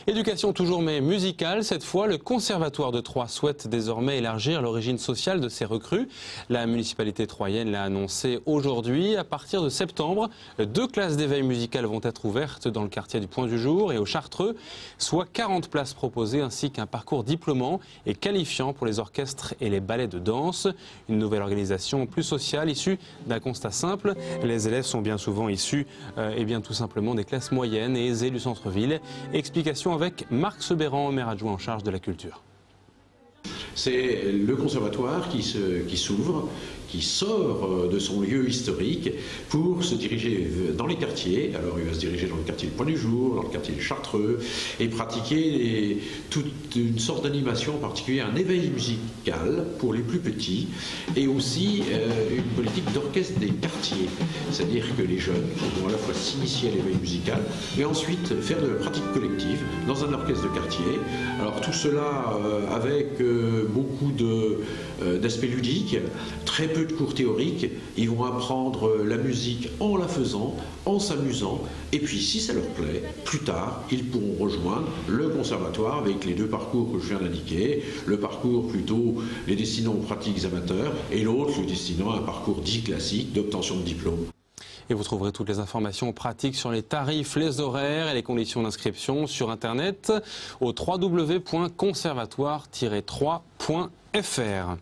Éducation toujours mais musicale, cette fois le Conservatoire de Troyes souhaite désormais élargir l'origine sociale de ses recrues. La municipalité troyenne l'a annoncé aujourd'hui. À partir de septembre, 2 classes d'éveil musical vont être ouvertes dans le quartier du Point du Jour et au Chartreux, soit 40 places proposées ainsi qu'un parcours diplômant et qualifiant pour les orchestres et les ballets de danse. Une nouvelle organisation plus sociale issue d'un constat simple. Les élèves sont bien souvent issus tout simplement des classes moyennes et aisées du centre-ville. Explication avec Marc Sebéran, maire adjoint en charge de la culture. C'est le conservatoire qui s'ouvre, qui sort de son lieu historique pour se diriger dans les quartiers. Alors il va se diriger dans le quartier du Point du Jour, dans le quartier du Chartreux et pratiquer toute une sorte d'animation, en particulier un éveil musical pour les plus petits et aussi une politique d'orchestre des quartiers. C'est-à-dire que les jeunes vont à la fois s'initier à l'éveil musical et ensuite faire de la pratique collective dans un orchestre de quartier. Alors tout cela avec beaucoup d'aspects ludiques, très peu de cours théoriques. Ils vont apprendre la musique en la faisant, en s'amusant. Et puis, si ça leur plaît, plus tard, ils pourront rejoindre le conservatoire avec les 2 parcours que je viens d'indiquer. Le parcours plutôt les destinant aux pratiques amateurs et l'autre le destinant à un parcours dit classique d'obtention de diplôme. Et vous trouverez toutes les informations pratiques sur les tarifs, les horaires et les conditions d'inscription sur Internet au www.conservatoire-3.fr.